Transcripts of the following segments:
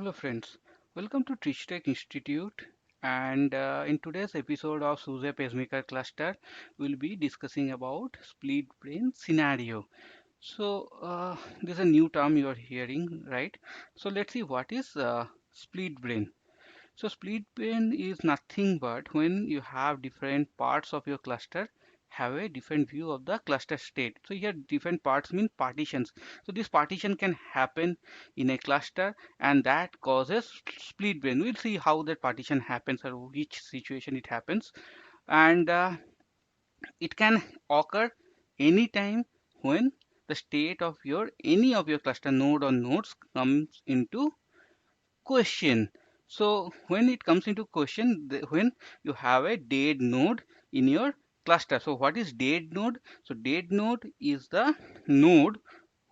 Hello friends, welcome to Tech Institute, and in today's episode of SUSE Pacemaker Cluster we'll be discussing about split brain scenario. This is a new term you are hearing, right? So let's see what is split brain. So split brain is nothing but when you have different parts of your cluster have a different view of the cluster state. So here different parts mean partitions. So this partition can happen in a cluster and that causes split brain. We'll see how that partition happens or which situation it happens. And it can occur anytime when the state of your any of your cluster node or nodes comes into question. So when it comes into question, when you have a dead node in your cluster. So what is dead node? So dead node is the node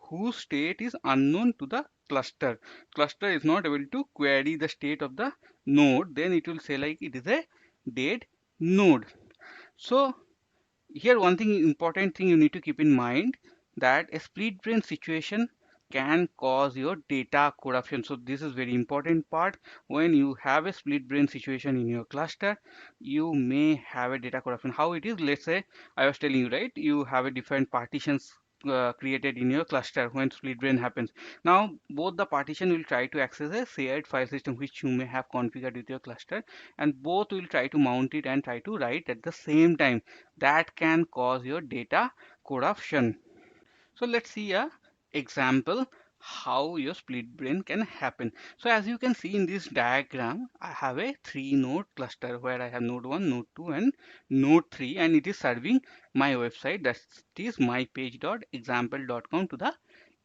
whose state is unknown to the cluster. Cluster is not able to query the state of the node, then it will say like it is a dead node. So here one thing important thing you need to keep in mind that a split brain situation can cause your data corruption. So this is very important part. When you have a split brain situation in your cluster, you may have a data corruption. How it is? Let's say I was telling you, right, you have a different partitions created in your cluster when split brain happens. Now both the partition will try to access a shared file system which you may have configured with your cluster, and both will try to mount it and try to write at the same time. That can cause your data corruption. So let's see a example how your split brain can happen. So as you can see in this diagram, I have a three node cluster where I have node 1, node 2 and node 3, and it is serving my website, that is mypage.example.com, to the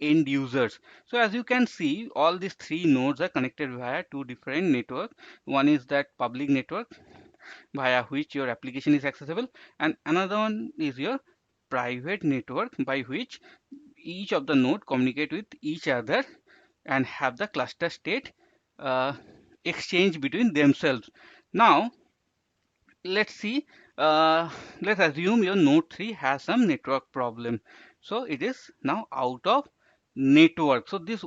end users. So as you can see, all these three nodes are connected via two different networks. One is that public network via which your application is accessible, and another one is your private network by which each of the node communicate with each other and have the cluster state uh, exchange between themselves. Now let's see, let's assume your node 3 has some network problem, so it is now out of network. So this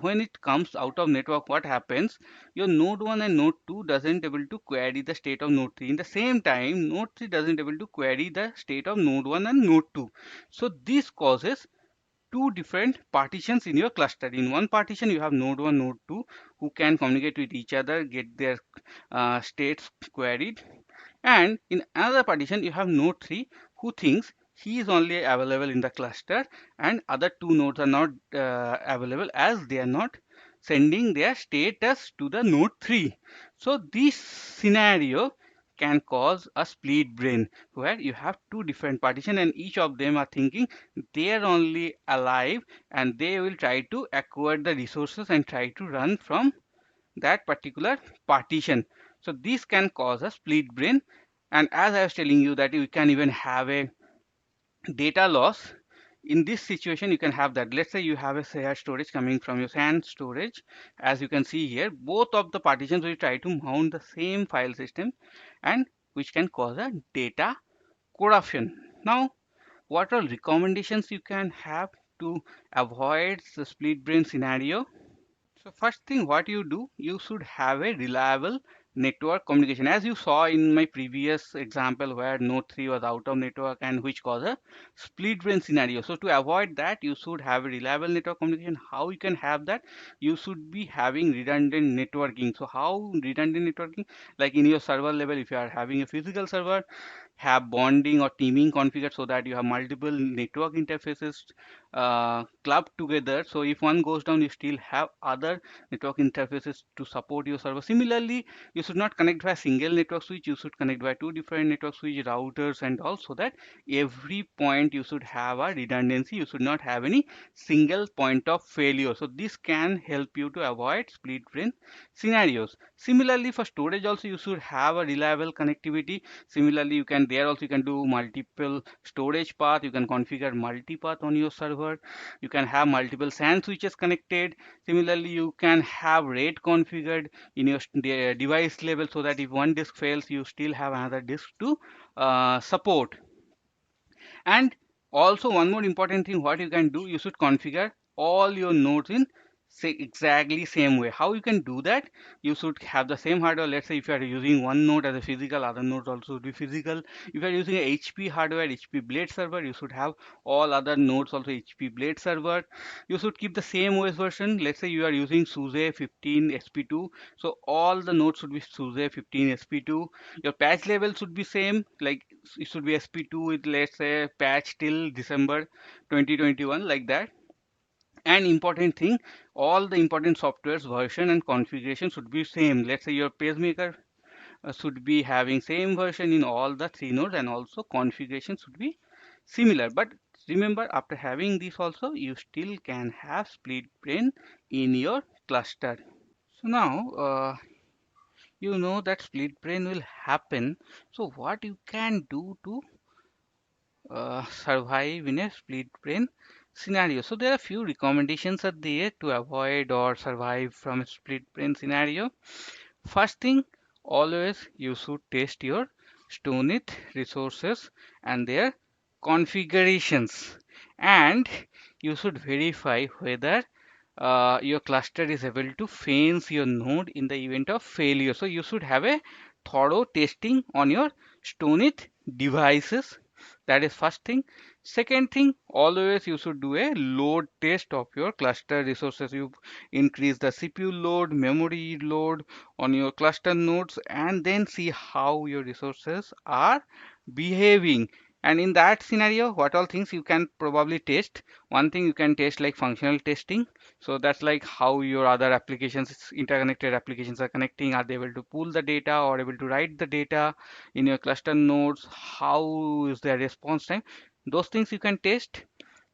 when it comes out of network, what happens? Your node 1 and node 2 doesn't able to query the state of node 3. In the same time, node 3 doesn't able to query the state of node 1 and node 2. So this causes two different partitions in your cluster. In one partition you have node 1, node 2 who can communicate with each other, get their states queried, and in another partition you have node 3 who thinks he is only available in the cluster and other two nodes are not available as they are not sending their status to the node 3. So this scenario can cause a split brain where you have two different partition and each of them are thinking they are only alive and they will try to acquire the resources and try to run from that particular partition. So this can cause a split brain, and as I was telling you that you can even have a data loss. In this situation you can have that. Let's say you have a shared storage coming from your SAN storage. As you can see here, both of the partitions will try to mount the same file system, and which can cause a data corruption. Now what are recommendations you can have to avoid the split brain scenario? So first thing what you do, you should have a reliable network communication. As you saw in my previous example where node 3 was out of network and which caused a split brain scenario. So to avoid that, you should have a reliable network communication. How you can have that? You should be having redundant networking. So how redundant networking? Like in your server level, if you are having a physical server, have bonding or teaming configured so that you have multiple network interfaces clubbed together. So if one goes down, you still have other network interfaces to support your server. Similarly, you should not connect via single network switch. You should connect via two different network switch routers, and also that every point you should have a redundancy. You should not have any single point of failure. So this can help you to avoid split brain scenarios. Similarly, for storage also you should have a reliable connectivity. Similarly, you can there also you can do multiple storage path. You can configure multipath on your server. You can have multiple SAN switches connected. Similarly, you can have RAID configured in your device level so that if one disk fails, you still have another disk to support. And also one more important thing what you can do, you should configure all your nodes in say exactly same way. How you can do that? You should have the same hardware. Let's say if you are using one node as a physical, other nodes also would be physical. If you are using a HP hardware, HP Blade server, you should have all other nodes also HP Blade server. You should keep the same OS version. Let's say you are using SUSE 15 SP2, so all the nodes should be SUSE 15 SP2. Your patch level should be same, like it should be SP2 with, let's say, patch till December 2021, like that. And important thing, all the important software's version and configuration should be same. Let's say your pacemaker should be having same version in all the three nodes, and also configuration should be similar. But remember, after having this also, you still can have split brain in your cluster. So now you know that split brain will happen. So what you can do to survive in a split brain scenario? So there are few recommendations are there to avoid or survive from a split brain scenario. First thing, always you should test your StoneIt resources and their configurations, and you should verify whether your cluster is able to fence your node in the event of failure. So you should have a thorough testing on your StoneIt devices. That is first thing. Second thing, always you should do a load test of your cluster resources. You increase the CPU load, memory load on your cluster nodes, and then see how your resources are behaving. And in that scenario, what all things you can probably test? One thing you can test like functional testing. So that's like how your other applications, interconnected applications are connecting. Are they able to pull the data or able to write the data in your cluster nodes? How is their response time? Those things you can test.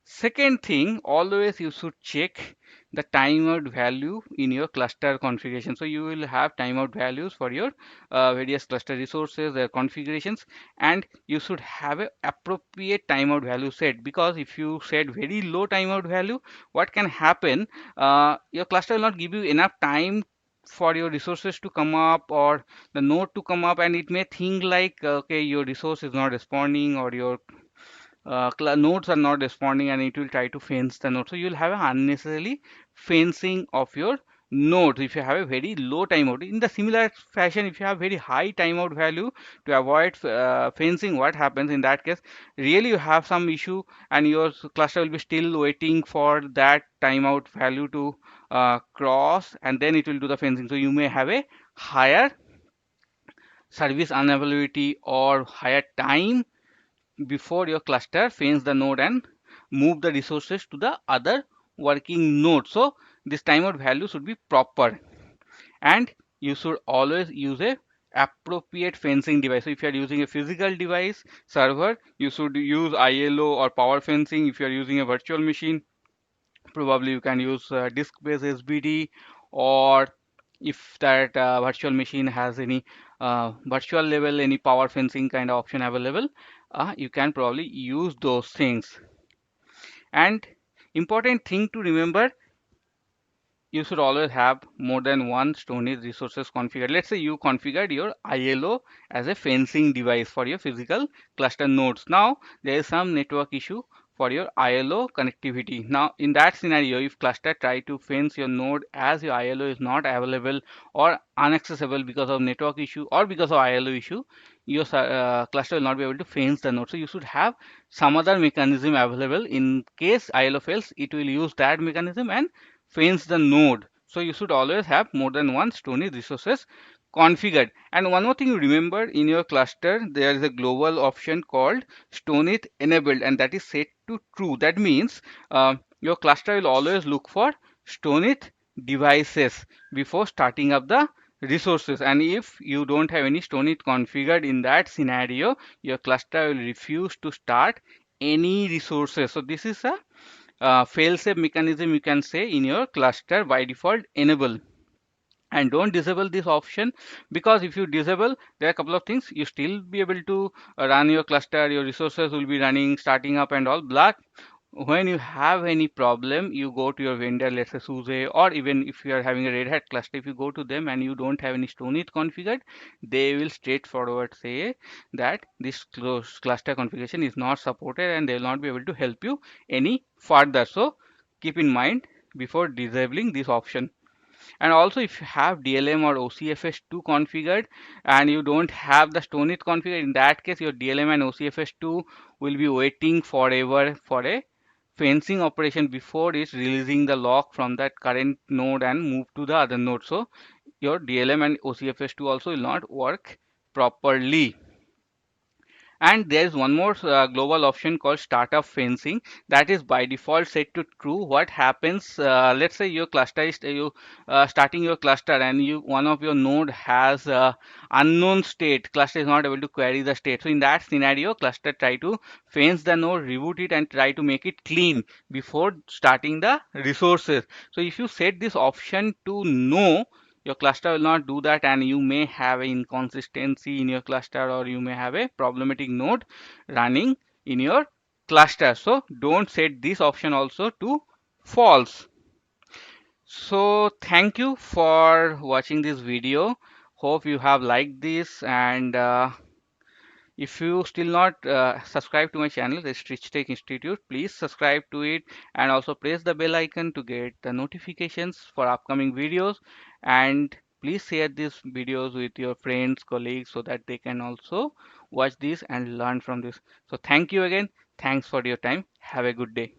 Second thing, always you should check the timeout value in your cluster configuration. So you will have timeout values for your various cluster resources, their configurations, and you should have a appropriate timeout value set, because if you set very low timeout value, what can happen? Your cluster will not give you enough time for your resources to come up or the node to come up, and it may think like, okay, your resource is not responding, or your nodes are not responding, and it will try to fence the node. So you'll have a unnecessarily fencing of your nodes if you have a very low timeout. In the similar fashion, if you have very high timeout value, to avoid fencing, what happens in that case? Really, you have some issue, and your cluster will be still waiting for that timeout value to cross, and then it will do the fencing. So you may have a higher service unavailability or higher time before your cluster fence the node and move the resources to the other working node. So this timeout value should be proper, and you should always use a appropriate fencing device. So if you are using a physical device server, you should use ILO or power fencing. If you are using a virtual machine, probably you can use disk-based SBD, or if that virtual machine has any virtual level, any power fencing kind of option available, you can probably use those things. And important thing to remember, you should always have more than one storage resources configured. Let's say you configured your ILO as a fencing device for your physical cluster nodes. Now there is some network issue for your ILO connectivity. Now in that scenario, if cluster try to fence your node as your ILO is not available or unaccessible because of network issue or because of ILO issue, your cluster will not be able to fence the node. So you should have some other mechanism available. In case ILO fails, it will use that mechanism and fence the node. So you should always have more than one storage resources configured. And one more thing you remember, in your cluster there is a global option called StoneIt enabled, and that is set to true. That means your cluster will always look for StoneIt devices before starting up the resources. And if you don't have any StoneIt configured, in that scenario your cluster will refuse to start any resources. So this is a fail-safe mechanism, you can say, in your cluster by default enable. And don't disable this option, because if you disable, there are a couple of things. You still be able to run your cluster, your resources will be running, starting up and all. But when you have any problem, you go to your vendor, let's say SUSE, or even if you are having a Red Hat cluster, if you go to them and you don't have any StoneIt configured, they will straightforward say that this cluster configuration is not supported, and they will not be able to help you any further. So keep in mind, before disabling this option. And also if you have DLM or OCFS2 configured and you don't have the StoneIt configured, in that case your DLM and OCFS2 will be waiting forever for a fencing operation before it's releasing the lock from that current node and move to the other node. So your DLM and OCFS2 also will not work properly. And there is one more global option called startup fencing that is by default set to true. What happens, let's say your cluster is you starting your cluster and you one of your node has unknown state, cluster is not able to query the state. So in that scenario, cluster try to fence the node, reboot it and try to make it clean before starting the resources. So if you set this option to no, your cluster will not do that and you may have an inconsistency in your cluster, or you may have a problematic node running in your cluster. So don't set this option also to false. So thank you for watching this video. Hope you have liked this, and if you still not subscribe to my channel, the Stitch Tech Institute, please subscribe to it and also press the bell icon to get the notifications for upcoming videos. And please share these videos with your friends, colleagues, so that they can also watch this and learn from this. So thank you again. Thanks for your time. Have a good day.